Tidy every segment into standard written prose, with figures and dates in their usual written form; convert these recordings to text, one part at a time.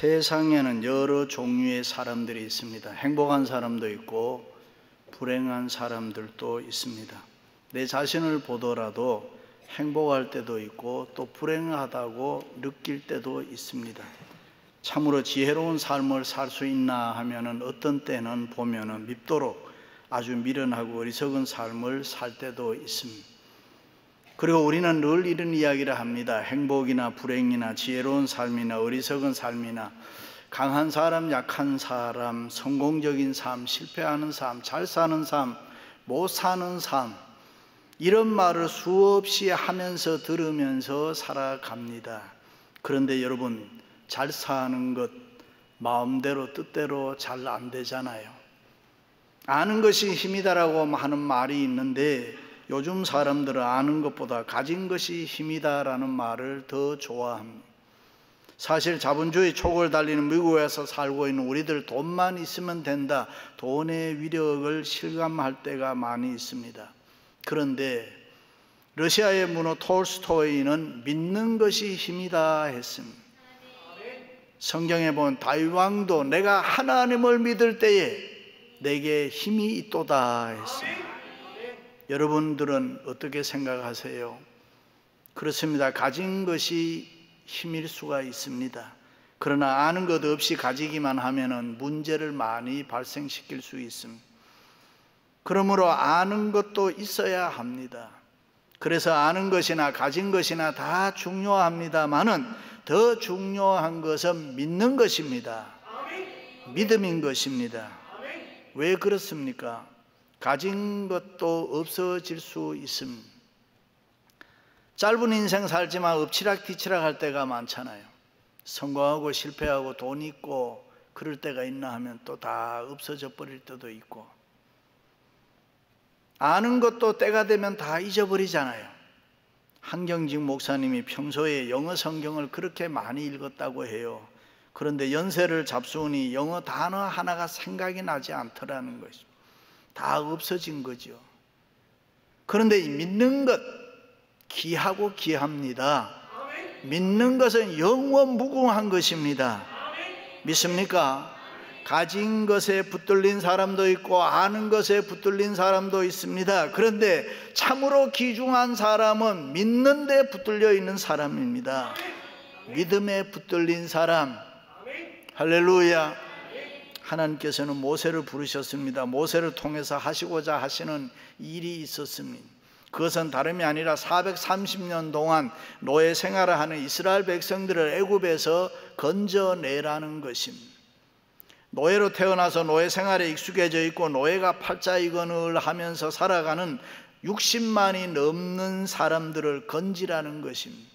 세상에는 여러 종류의 사람들이 있습니다. 행복한 사람도 있고 불행한 사람들도 있습니다. 내 자신을 보더라도 행복할 때도 있고 또 불행하다고 느낄 때도 있습니다. 참으로 지혜로운 삶을 살 수 있나 하면은 어떤 때는 보면은 밉도록 아주 미련하고 어리석은 삶을 살 때도 있습니다. 그리고 우리는 늘 이런 이야기를 합니다. 행복이나 불행이나 지혜로운 삶이나 어리석은 삶이나 강한 사람, 약한 사람, 성공적인 삶, 실패하는 삶, 잘 사는 삶, 못 사는 삶, 이런 말을 수없이 하면서 들으면서 살아갑니다. 그런데 여러분, 잘 사는 것 마음대로 뜻대로 잘 안 되잖아요. 아는 것이 힘이다라고 하는 말이 있는데 요즘 사람들은 아는 것보다 가진 것이 힘이다라는 말을 더 좋아합니다. 사실 자본주의 촉을 달리는 미국에서 살고 있는 우리들, 돈만 있으면 된다, 돈의 위력을 실감할 때가 많이 있습니다. 그런데 러시아의 문호 톨스토이는 믿는 것이 힘이다 했습니다. 성경에 보면 다윗 왕도 내가 하나님을 믿을 때에 내게 힘이 있도다 했습니다. 여러분들은 어떻게 생각하세요? 그렇습니다. 가진 것이 힘일 수가 있습니다. 그러나 아는 것 없이 가지기만 하면은 문제를 많이 발생시킬 수 있습니다. 그러므로 아는 것도 있어야 합니다. 그래서 아는 것이나 가진 것이나 다 중요합니다만은 더 중요한 것은 믿는 것입니다. 믿음인 것입니다. 왜 그렇습니까? 가진 것도 없어질 수 있습니다. 짧은 인생 살지만 엎치락뒤치락 할 때가 많잖아요. 성공하고 실패하고 돈 있고 그럴 때가 있나 하면 또 다 없어져 버릴 때도 있고, 아는 것도 때가 되면 다 잊어버리잖아요. 한경직 목사님이 평소에 영어 성경을 그렇게 많이 읽었다고 해요. 그런데 연세를 잡수니 영어 단어 하나가 생각이 나지 않더라는 것입니다. 다 없어진 거죠. 그런데 믿는 것, 귀하고 귀합니다. 믿는 것은 영원 무궁한 것입니다. 믿습니까? 가진 것에 붙들린 사람도 있고 아는 것에 붙들린 사람도 있습니다. 그런데 참으로 귀중한 사람은 믿는 데 붙들려 있는 사람입니다. 믿음에 붙들린 사람. 할렐루야. 하나님께서는 모세를 부르셨습니다. 모세를 통해서 하시고자 하시는 일이 있었습니다. 그것은 다름이 아니라 430년 동안 노예 생활을 하는 이스라엘 백성들을 애굽에서 건져내라는 것입니다. 노예로 태어나서 노예 생활에 익숙해져 있고 노예가 팔자이건을 하면서 살아가는 60만이 넘는 사람들을 건지라는 것입니다.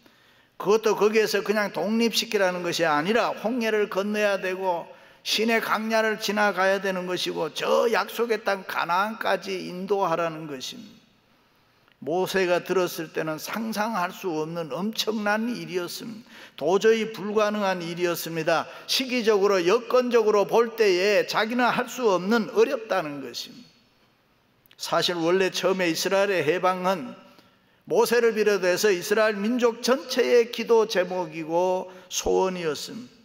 그것도 거기에서 그냥 독립시키라는 것이 아니라 홍해를 건너야 되고 시내 강야를 지나가야 되는 것이고 저 약속의 땅 가나안까지 인도하라는 것입니다. 모세가 들었을 때는 상상할 수 없는 엄청난 일이었습니다. 도저히 불가능한 일이었습니다. 시기적으로 여건적으로 볼 때에 자기는 할 수 없는 어렵다는 것입니다. 사실 원래 처음에 이스라엘의 해방은 모세를 비롯해서 이스라엘 민족 전체의 기도 제목이고 소원이었습니다.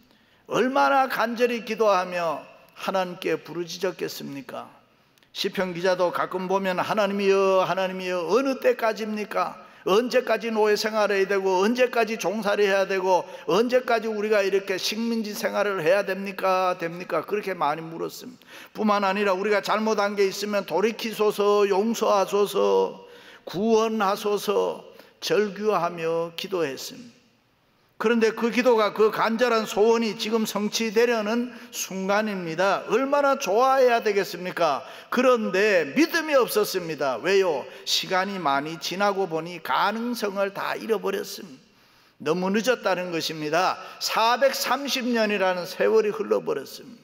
얼마나 간절히 기도하며 하나님께 부르짖었겠습니까? 시편 기자도 가끔 보면 하나님이여 하나님이여 어느 때까지입니까? 언제까지 노예 생활해야 되고 언제까지 종살이 해야 되고 언제까지 우리가 이렇게 식민지 생활을 해야 됩니까? 그렇게 많이 물었습니다. 뿐만 아니라 우리가 잘못한 게 있으면 돌이키소서, 용서하소서, 구원하소서 절규하며 기도했습니다. 그런데 그 기도가, 그 간절한 소원이 지금 성취되려는 순간입니다. 얼마나 좋아해야 되겠습니까? 그런데 믿음이 없었습니다. 왜요? 시간이 많이 지나고 보니 가능성을 다 잃어버렸습니다. 너무 늦었다는 것입니다. 430년이라는 세월이 흘러버렸습니다.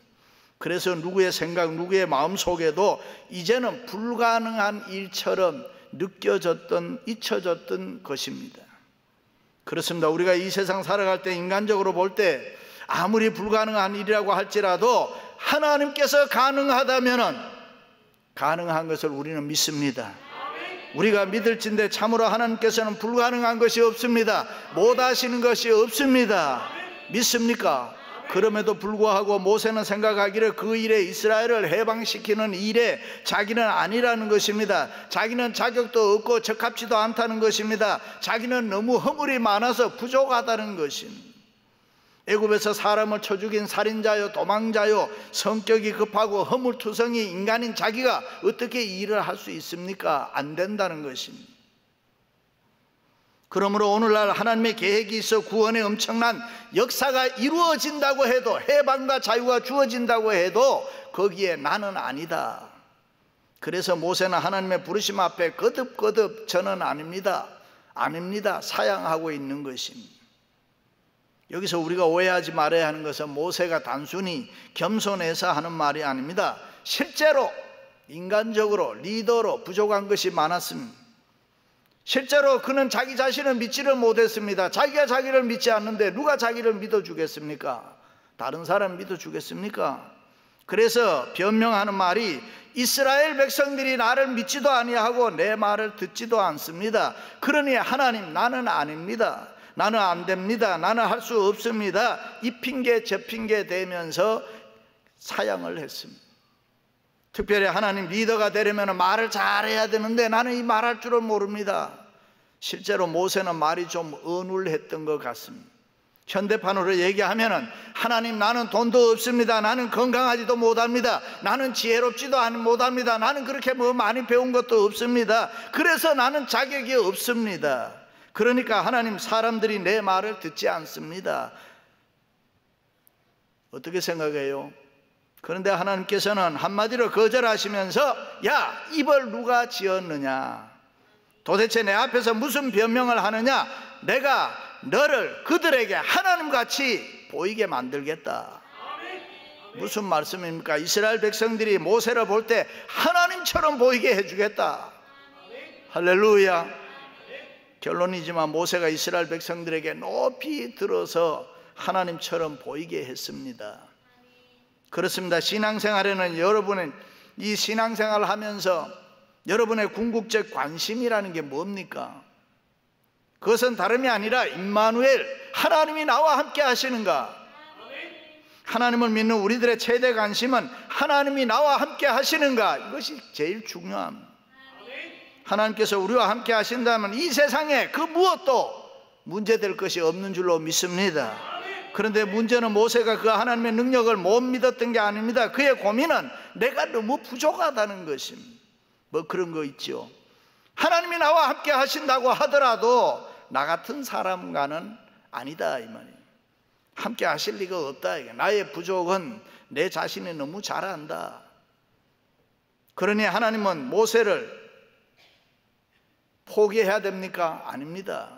그래서 누구의 생각, 누구의 마음속에도 이제는 불가능한 일처럼 느껴졌던, 잊혀졌던 것입니다. 그렇습니다. 우리가 이 세상 살아갈 때 인간적으로 볼 때 아무리 불가능한 일이라고 할지라도 하나님께서 가능하다면 가능한 것을 우리는 믿습니다. 우리가 믿을진데 참으로 하나님께서는 불가능한 것이 없습니다. 못하시는 것이 없습니다. 믿습니까? 그럼에도 불구하고 모세는 생각하기를 그 일에 이스라엘을 해방시키는 일에 자기는 아니라는 것입니다. 자기는 자격도 없고 적합지도 않다는 것입니다. 자기는 너무 허물이 많아서 부족하다는 것입니다. 애굽에서 사람을 쳐 죽인 살인자요, 도망자요, 성격이 급하고 허물투성이 인간인 자기가 어떻게 이 일을 할 수 있습니까? 안 된다는 것입니다. 그러므로 오늘날 하나님의 계획이 있어 구원의 엄청난 역사가 이루어진다고 해도, 해방과 자유가 주어진다고 해도 거기에 나는 아니다. 그래서 모세는 하나님의 부르심 앞에 거듭거듭 저는 아닙니다, 아닙니다 사양하고 있는 것입니다. 여기서 우리가 오해하지 말아야 하는 것은 모세가 단순히 겸손해서 하는 말이 아닙니다. 실제로 인간적으로 리더로 부족한 것이 많았습니다. 실제로 그는 자기 자신을 믿지를 못했습니다. 자기가 자기를 믿지 않는데 누가 자기를 믿어주겠습니까? 다른 사람 믿어주겠습니까? 그래서 변명하는 말이 이스라엘 백성들이 나를 믿지도 아니하고 내 말을 듣지도 않습니다. 그러니 하나님, 나는 아닙니다, 나는 안 됩니다, 나는 할 수 없습니다, 이 핑계 저 핑계 대면서 사양을 했습니다. 특별히 하나님 리더가 되려면 말을 잘해야 되는데 나는 이 말할 줄을 모릅니다. 실제로 모세는 말이 좀 어눌했던 것 같습니다. 현대판으로 얘기하면 하나님, 나는 돈도 없습니다, 나는 건강하지도 못합니다, 나는 지혜롭지도 못합니다, 나는 그렇게 뭐 많이 배운 것도 없습니다, 그래서 나는 자격이 없습니다. 그러니까 하나님, 사람들이 내 말을 듣지 않습니다. 어떻게 생각해요? 그런데 하나님께서는 한마디로 거절하시면서 야, 입을 누가 지었느냐, 도대체 내 앞에서 무슨 변명을 하느냐, 내가 너를 그들에게 하나님같이 보이게 만들겠다. 무슨 말씀입니까? 이스라엘 백성들이 모세를 볼 때 하나님처럼 보이게 해주겠다. 할렐루야. 결론이지만 모세가 이스라엘 백성들에게 높이 들어서 하나님처럼 보이게 했습니다. 그렇습니다. 신앙생활에는 여러분은 이 신앙생활을 하면서 여러분의 궁극적 관심이라는 게 뭡니까? 그것은 다름이 아니라 임마누엘, 하나님이 나와 함께 하시는가? 하나님을 믿는 우리들의 최대 관심은 하나님이 나와 함께 하시는가? 이것이 제일 중요합니다. 하나님께서 우리와 함께 하신다면 이 세상에 그 무엇도 문제될 것이 없는 줄로 믿습니다. 그런데 문제는 모세가 그 하나님의 능력을 못 믿었던 게 아닙니다. 그의 고민은 내가 너무 부족하다는 것입니다. 뭐 그런 거 있죠. 하나님이 나와 함께 하신다고 하더라도 나 같은 사람과는 아니다 이 말이에요. 함께 하실 리가 없다. 나의 부족은 내 자신이 너무 잘한다. 그러니 하나님은 모세를 포기해야 됩니까? 아닙니다.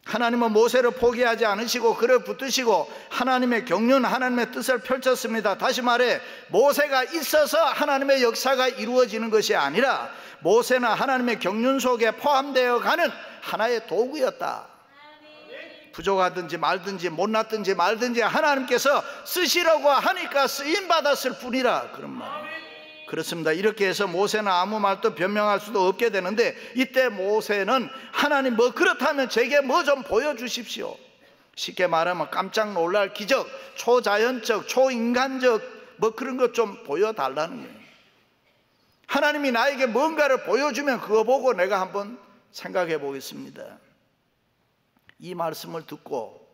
하나님은 모세를 포기하지 않으시고 그를 붙드시고 하나님의 경륜, 하나님의 뜻을 펼쳤습니다. 다시 말해 모세가 있어서 하나님의 역사가 이루어지는 것이 아니라 모세는 하나님의 경륜 속에 포함되어 가는 하나의 도구였다. 부족하든지 말든지 못났든지 말든지 하나님께서 쓰시려고 하니까 쓰임받았을 뿐이라, 그런 말입니다. 그렇습니다. 이렇게 해서 모세는 아무 말도 변명할 수도 없게 되는데 이때 모세는 하나님, 뭐 그렇다면 제게 뭐 좀 보여주십시오. 쉽게 말하면 깜짝 놀랄 기적, 초자연적, 초인간적 뭐 그런 것 좀 보여달라는 거예요. 하나님이 나에게 뭔가를 보여주면 그거 보고 내가 한번 생각해 보겠습니다. 이 말씀을 듣고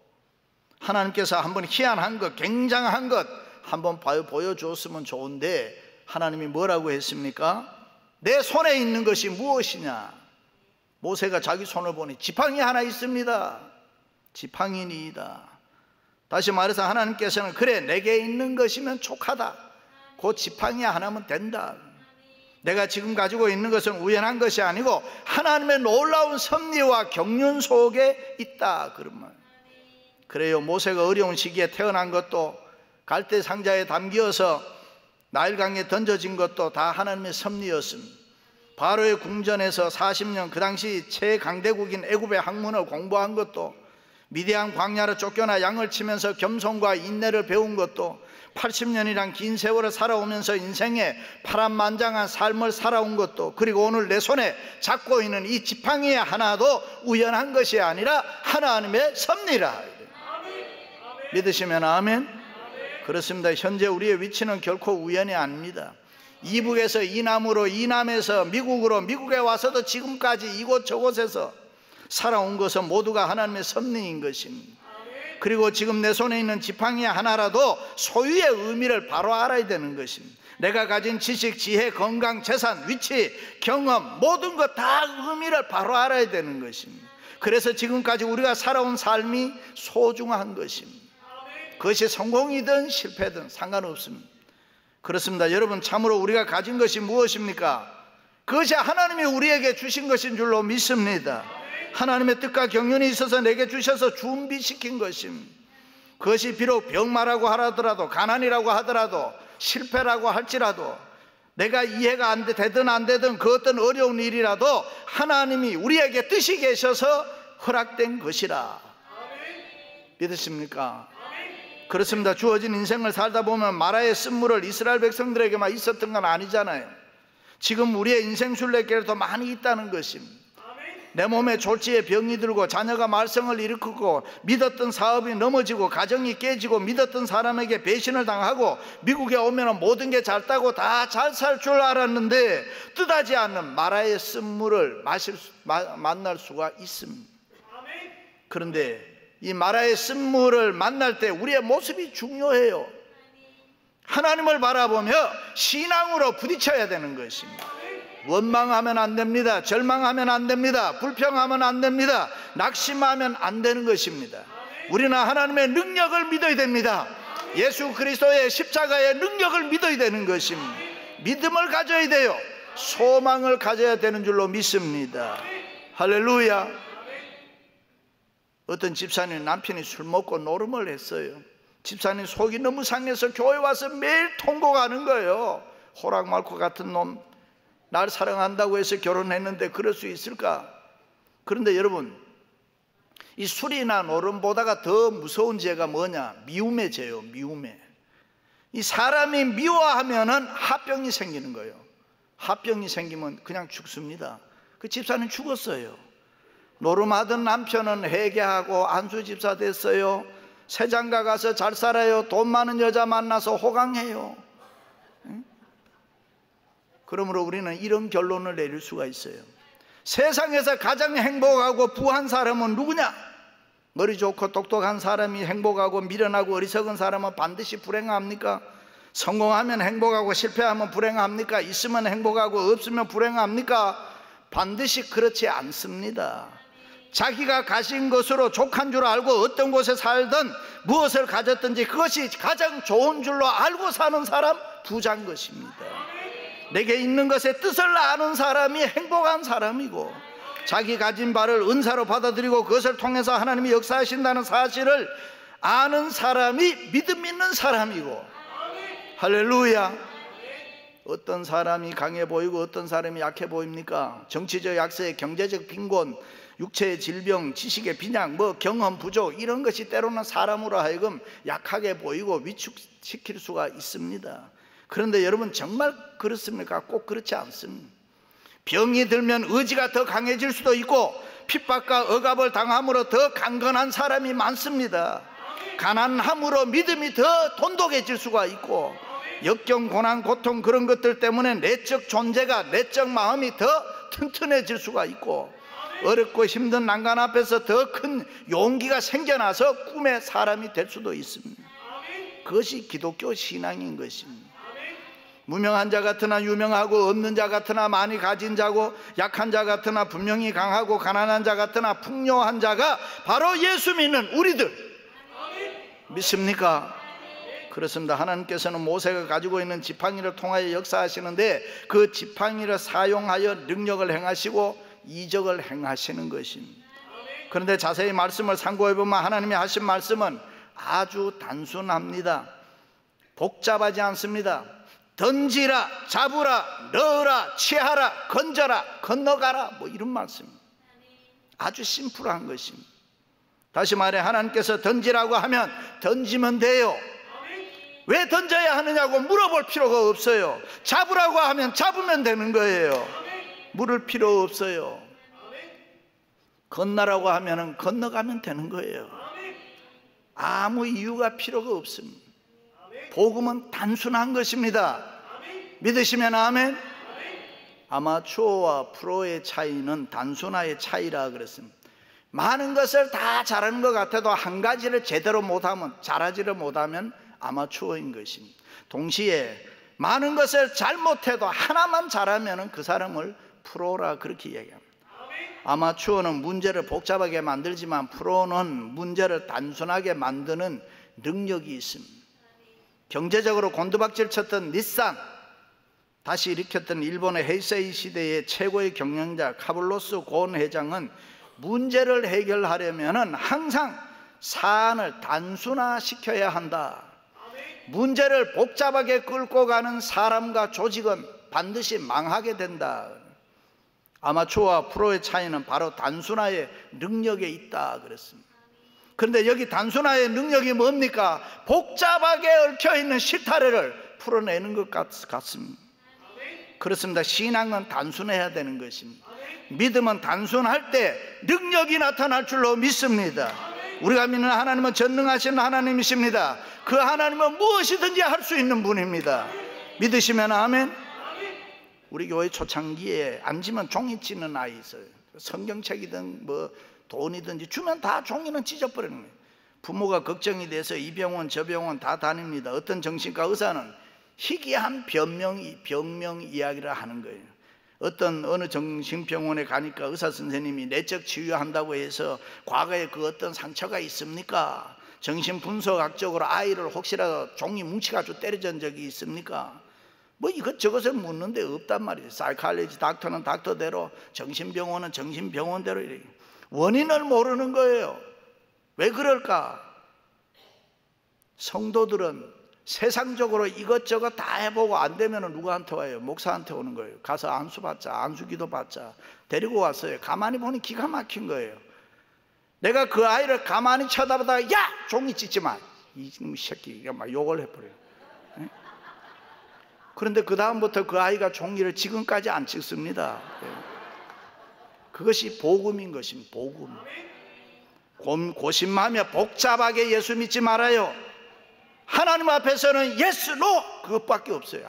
하나님께서 한번 희한한 것, 굉장한 것 한번 보여줬으면 좋은데 하나님이 뭐라고 했습니까? 내 손에 있는 것이 무엇이냐? 모세가 자기 손을 보니 지팡이 하나 있습니다. 지팡이니이다. 다시 말해서 하나님께서는 그래, 내게 있는 것이면 족하다. 그 지팡이 하나면 된다. 내가 지금 가지고 있는 것은 우연한 것이 아니고 하나님의 놀라운 섭리와 경륜 속에 있다, 그런 말. 그래요, 모세가 어려운 시기에 태어난 것도, 갈대 상자에 담겨서 나일강에 던져진 것도 다 하나님의 섭리였습니다. 바로의 궁전에서 40년 그 당시 최강대국인 애굽의 학문을 공부한 것도, 미디안 광야로 쫓겨나 양을 치면서 겸손과 인내를 배운 것도, 80년이란 긴 세월을 살아오면서 인생의 파란만장한 삶을 살아온 것도, 그리고 오늘 내 손에 잡고 있는 이 지팡이 하나도 우연한 것이 아니라 하나님의 섭리라. 믿으시면 아멘. 그렇습니다. 현재 우리의 위치는 결코 우연이 아닙니다. 이북에서 이남으로, 이남에서 미국으로, 미국에 와서도 지금까지 이곳 저곳에서 살아온 것은 모두가 하나님의 섭리인 것입니다. 그리고 지금 내 손에 있는 지팡이 하나라도 소유의 의미를 바로 알아야 되는 것입니다. 내가 가진 지식, 지혜, 건강, 재산, 위치, 경험, 모든 것 다 의미를 바로 알아야 되는 것입니다. 그래서 지금까지 우리가 살아온 삶이 소중한 것입니다. 그것이 성공이든 실패든 상관없습니다. 그렇습니다. 여러분, 참으로 우리가 가진 것이 무엇입니까? 그것이 하나님이 우리에게 주신 것인 줄로 믿습니다. 하나님의 뜻과 경륜이 있어서 내게 주셔서 준비시킨 것입니다. 그것이 비록 병마라고 하더라도, 가난이라고 하더라도, 실패라고 할지라도, 내가 이해가 되든 안 되든 그 어떤 어려운 일이라도 하나님이 우리에게 뜻이 계셔서 허락된 것이라. 믿으십니까? 그렇습니다. 주어진 인생을 살다 보면 마라의 쓴물을 이스라엘 백성들에게만 있었던 건 아니잖아요. 지금 우리의 인생 순례길에도 많이 있다는 것입니다. 내 몸에 졸지에 병이 들고 자녀가 말썽을 일으키고 믿었던 사업이 넘어지고 가정이 깨지고 믿었던 사람에게 배신을 당하고 미국에 오면 모든 게 잘 따고 다 잘 살 줄 알았는데 뜻하지 않는 마라의 쓴물을 만날 수가 있습니다. 그런데 이 마라의 쓴물을 만날 때 우리의 모습이 중요해요. 하나님을 바라보며 신앙으로 부딪혀야 되는 것입니다. 원망하면 안 됩니다. 절망하면 안 됩니다. 불평하면 안 됩니다. 낙심하면 안 되는 것입니다. 우리는 하나님의 능력을 믿어야 됩니다. 예수 그리스도의 십자가의 능력을 믿어야 되는 것입니다. 믿음을 가져야 돼요. 소망을 가져야 되는 줄로 믿습니다. 할렐루야. 어떤 집사님 남편이 술 먹고 노름을 했어요. 집사님 속이 너무 상해서 교회 와서 매일 통곡하는 거예요. 호락말코 같은 놈, 날 사랑한다고 해서 결혼했는데 그럴 수 있을까? 그런데 여러분, 이 술이나 노름보다가 더 무서운 죄가 뭐냐? 미움의 죄요. 미움의. 이 사람이 미워하면은 합병이 생기는 거예요. 합병이 생기면 그냥 죽습니다. 그 집사님 죽었어요. 노름하던 남편은 회개하고 안수집사 됐어요. 새장가 가서 잘 살아요. 돈 많은 여자 만나서 호강해요. 그러므로 우리는 이런 결론을 내릴 수가 있어요. 세상에서 가장 행복하고 부한 사람은 누구냐? 머리 좋고 똑똑한 사람이 행복하고 미련하고 어리석은 사람은 반드시 불행합니까? 성공하면 행복하고 실패하면 불행합니까? 있으면 행복하고 없으면 불행합니까? 반드시 그렇지 않습니다. 자기가 가진 것으로 족한 줄 알고 어떤 곳에 살든 무엇을 가졌든지 그것이 가장 좋은 줄로 알고 사는 사람 부자인 것입니다. 내게 있는 것의 뜻을 아는 사람이 행복한 사람이고, 자기 가진 바를 은사로 받아들이고 그것을 통해서 하나님이 역사하신다는 사실을 아는 사람이 믿음 있는 사람이고, 할렐루야. 어떤 사람이 강해 보이고 어떤 사람이 약해 보입니까? 정치적 약세, 경제적 빈곤, 육체의 질병, 지식의 빈약, 경험 부족, 이런 것이 때로는 사람으로 하여금 약하게 보이고 위축시킬 수가 있습니다. 그런데 여러분, 정말 그렇습니까? 꼭 그렇지 않습니다. 병이 들면 의지가 더 강해질 수도 있고 핍박과 억압을 당함으로 더 강건한 사람이 많습니다. 가난함으로 믿음이 더 돈독해질 수가 있고, 역경, 고난, 고통, 그런 것들 때문에 내적 존재가, 내적 마음이 더 튼튼해질 수가 있고, 어렵고 힘든 난간 앞에서 더 큰 용기가 생겨나서 꿈의 사람이 될 수도 있습니다. 그것이 기독교 신앙인 것입니다. 무명한 자 같으나 유명하고, 없는 자 같으나 많이 가진 자고, 약한 자 같으나 분명히 강하고, 가난한 자 같으나 풍요한 자가 바로 예수 믿는 우리들. 믿습니까? 그렇습니다. 하나님께서는 모세가 가지고 있는 지팡이를 통하여 역사하시는데 그 지팡이를 사용하여 능력을 행하시고 이적을 행하시는 것입니다. 그런데 자세히 말씀을 참고해보면 하나님이 하신 말씀은 아주 단순합니다. 복잡하지 않습니다. 던지라, 잡으라, 넣으라, 취하라, 건져라, 건너가라, 이런 말씀입니다. 아주 심플한 것입니다. 다시 말해, 하나님께서 던지라고 하면 던지면 돼요. 왜 던져야 하느냐고 물어볼 필요가 없어요. 잡으라고 하면 잡으면 되는 거예요. 물을 필요 없어요. 건너라고 하면 건너가면 되는 거예요. 아무 이유가 필요가 없습니다. 복음은 단순한 것입니다. 믿으시면 아멘. 아마추어와 프로의 차이는 단순화의 차이라 그랬습니다. 많은 것을 다 잘하는 것 같아도 한 가지를 제대로 못하면, 잘하지를 못하면 아마추어인 것입니다. 동시에 많은 것을 잘못해도 하나만 잘하면 그 사람을 프로라 그렇게 이야기합니다. 아마추어는 문제를 복잡하게 만들지만 프로는 문제를 단순하게 만드는 능력이 있습니다. 경제적으로 곤두박질 쳤던 닛산, 다시 일으켰던 일본의 헤이세이 시대의 최고의 경영자 카블로스 고은 회장은 문제를 해결하려면 항상 사안을 단순화시켜야 한다. 문제를 복잡하게 끌고 가는 사람과 조직은 반드시 망하게 된다. 아마추어와 프로의 차이는 바로 단순화의 능력에 있다 그랬습니다. 그런데 여기 단순화의 능력이 뭡니까? 복잡하게 얽혀있는 실타래를 풀어내는 것 같습니다. 그렇습니다. 신앙은 단순해야 되는 것입니다. 믿음은 단순할 때 능력이 나타날 줄로 믿습니다. 우리가 믿는 하나님은 전능하신 하나님이십니다. 그 하나님은 무엇이든지 할 수 있는 분입니다. 믿으시면 아멘. 우리 교회 초창기에 앉으면 종이 찢는 아이 있어요. 성경책이든 뭐 돈이든지 주면 다 종이는 찢어버리는 거예요. 부모가 걱정이 돼서 이 병원 저 병원 다 다닙니다. 어떤 정신과 의사는 희귀한 병명 이야기를 하는 거예요. 어느 정신병원에 가니까 의사 선생님이 내적 치유한다고 해서 과거에 그 어떤 상처가 있습니까? 정신분석학적으로 아이를 혹시라도 종이 뭉치가지고 때려준 적이 있습니까? 뭐 이것저것을 묻는데 없단 말이에요. 사이칼리지 닥터는 닥터대로, 정신병원은 정신병원대로 이렇게 원인을 모르는 거예요. 왜 그럴까? 성도들은 세상적으로 이것저것 다 해보고 안 되면 누구한테 와요? 목사한테 오는 거예요. 가서 안수 받자, 안수기도 받자. 데리고 왔어요. 가만히 보니 기가 막힌 거예요. 내가 그 아이를 가만히 쳐다보다가 야! 종이 찢지 마! 이 새끼가 막 욕을 해버려요. 네? 그런데 그 다음부터 그 아이가 종이를 지금까지 안 찍습니다. 네. 그것이 복음인 것입니다. 복음. 고심하며 복잡하게 예수 믿지 말아요. 하나님 앞에서는 예스, 노 그것밖에 없어요.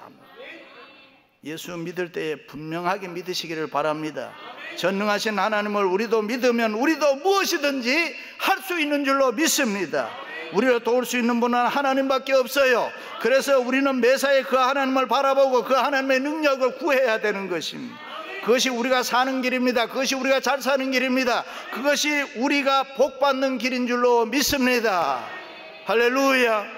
예수 믿을 때에 분명하게 믿으시기를 바랍니다. 전능하신 하나님을 우리도 믿으면 우리도 무엇이든지 할 수 있는 줄로 믿습니다. 우리를 도울 수 있는 분은 하나님밖에 없어요. 그래서 우리는 매사에 그 하나님을 바라보고 그 하나님의 능력을 구해야 되는 것입니다. 그것이 우리가 사는 길입니다. 그것이 우리가 잘 사는 길입니다. 그것이 우리가 복받는 길인 줄로 믿습니다. 할렐루야.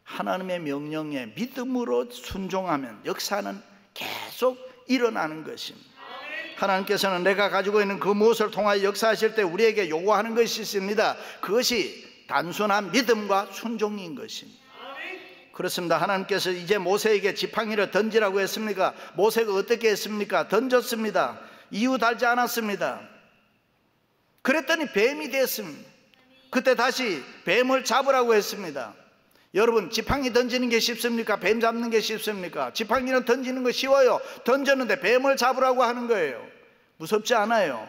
하나님의 명령에 믿음으로 순종하면 역사는 계속 일어나는 것입니다. 하나님께서는 내가 가지고 있는 그 무엇을 통하여 역사하실 때 우리에게 요구하는 것이 있습니다. 그것이 단순한 믿음과 순종인 것입니다. 그렇습니다. 하나님께서 이제 모세에게 지팡이를 던지라고 했습니까? 모세가 어떻게 했습니까? 던졌습니다. 이유 달지 않았습니다. 그랬더니 뱀이 됐습니다. 그때 다시 뱀을 잡으라고 했습니다. 여러분, 지팡이 던지는 게 쉽습니까? 뱀 잡는 게 쉽습니까? 지팡이는 던지는 거 쉬워요. 던졌는데 뱀을 잡으라고 하는 거예요. 무섭지 않아요.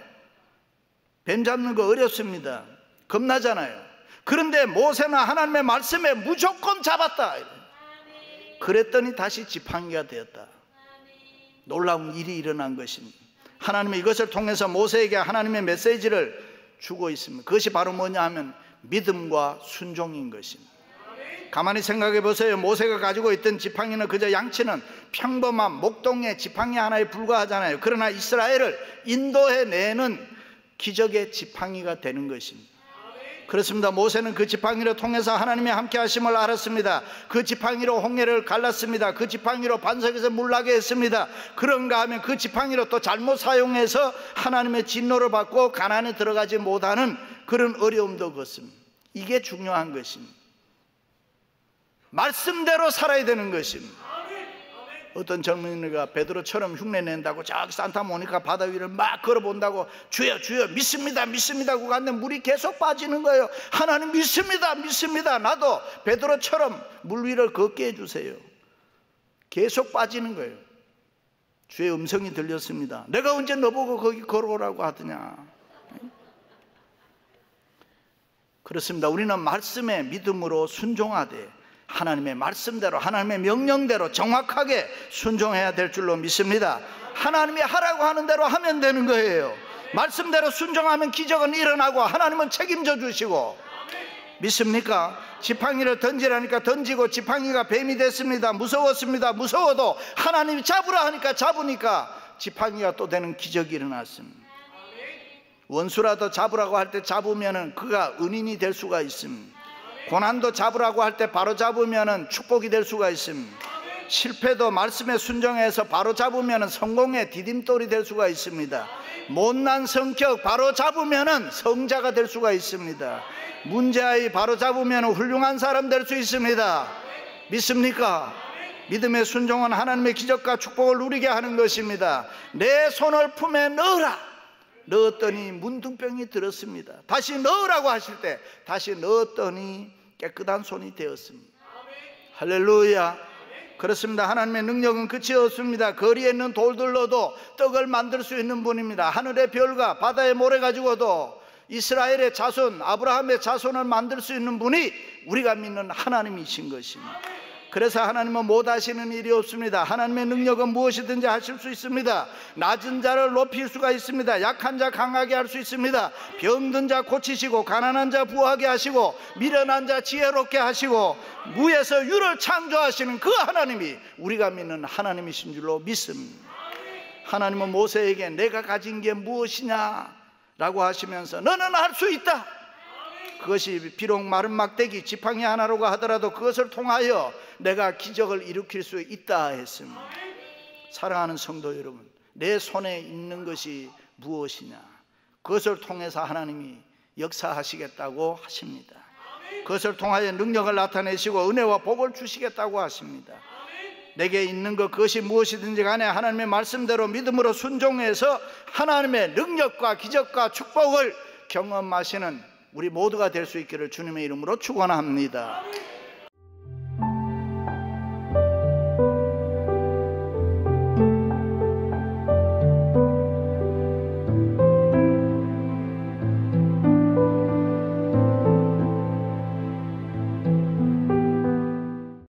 뱀 잡는 거 어렵습니다. 겁나잖아요. 그런데 모세는 하나님의 말씀에 무조건 잡았다. 그랬더니 다시 지팡이가 되었다. 놀라운 일이 일어난 것입니다. 하나님은 이것을 통해서 모세에게 하나님의 메시지를 주고 있습니다. 그것이 바로 뭐냐 하면 믿음과 순종인 것입니다. 가만히 생각해 보세요. 모세가 가지고 있던 지팡이는 그저 양치는 평범한 목동의 지팡이 하나에 불과하잖아요. 그러나 이스라엘을 인도해내는 기적의 지팡이가 되는 것입니다. 그렇습니다. 모세는 그 지팡이를 통해서 하나님의 함께 하심을 알았습니다. 그 지팡이로 홍해를 갈랐습니다. 그 지팡이로 반석에서 물 나게 했습니다. 그런가 하면 그 지팡이로 또 잘못 사용해서 하나님의 진노를 받고 가나안에 들어가지 못하는 그런 어려움도 겪습니다. 이게 중요한 것입니다. 말씀대로 살아야 되는 것입니다. 어떤 젊은이가 베드로처럼 흉내낸다고 저기 산타모니카 바다 위를 막 걸어본다고 주여 주여 믿습니다 믿습니다 하고 갔는데 물이 계속 빠지는 거예요. 하나님 믿습니다 믿습니다. 나도 베드로처럼 물 위를 걷게 해주세요. 계속 빠지는 거예요. 주의 음성이 들렸습니다. 내가 언제 너보고 거기 걸어오라고 하더냐. 그렇습니다. 우리는 말씀에 믿음으로 순종하되 하나님의 말씀대로, 하나님의 명령대로 정확하게 순종해야 될 줄로 믿습니다. 하나님이 하라고 하는 대로 하면 되는 거예요. 말씀대로 순종하면 기적은 일어나고 하나님은 책임져 주시고. 믿습니까? 지팡이를 던지라니까 던지고 지팡이가 뱀이 됐습니다. 무서웠습니다. 무서워도 하나님이 잡으라 하니까 잡으니까 지팡이가 또 되는 기적이 일어났습니다. 원수라도 잡으라고 할 때 잡으면 그가 은인이 될 수가 있습니다. 고난도 잡으라고 할 때 바로 잡으면 축복이 될 수가 있습니다. 실패도 말씀에 순종해서 바로 잡으면 성공의 디딤돌이 될 수가 있습니다. 못난 성격 바로 잡으면 성자가 될 수가 있습니다. 문제아이 바로 잡으면 훌륭한 사람 될 수 있습니다. 믿습니까? 믿음의 순종은 하나님의 기적과 축복을 누리게 하는 것입니다. 내 손을 품에 넣으라. 넣었더니 문둥병이 들었습니다. 다시 넣으라고 하실 때 다시 넣었더니 깨끗한 손이 되었습니다. 할렐루야. 그렇습니다. 하나님의 능력은 끝이 없습니다. 거리에 있는 돌들로도 떡을 만들 수 있는 분입니다. 하늘의 별과 바다의 모래 가지고도 이스라엘의 자손, 아브라함의 자손을 만들 수 있는 분이 우리가 믿는 하나님이신 것입니다. 그래서 하나님은 못하시는 일이 없습니다. 하나님의 능력은 무엇이든지 하실 수 있습니다. 낮은 자를 높일 수가 있습니다. 약한 자 강하게 할 수 있습니다. 병든 자 고치시고 가난한 자 부하게 하시고 미련한 자 지혜롭게 하시고 무에서 유를 창조하시는 그 하나님이 우리가 믿는 하나님이신 줄로 믿습니다. 하나님은 모세에게 내가 가진 게 무엇이냐 라고 하시면서 너는 할 수 있다. 그것이 비록 마른 막대기 지팡이 하나로가 하더라도 그것을 통하여 내가 기적을 일으킬 수 있다 했습니다. 사랑하는 성도 여러분, 내 손에 있는 것이 무엇이냐, 그것을 통해서 하나님이 역사하시겠다고 하십니다. 그것을 통하여 능력을 나타내시고 은혜와 복을 주시겠다고 하십니다. 내게 있는 것 그것이 무엇이든지 간에 하나님의 말씀대로 믿음으로 순종해서 하나님의 능력과 기적과 축복을 경험하시는 우리 모두가 될 수 있기를 주님의 이름으로 축원합니다.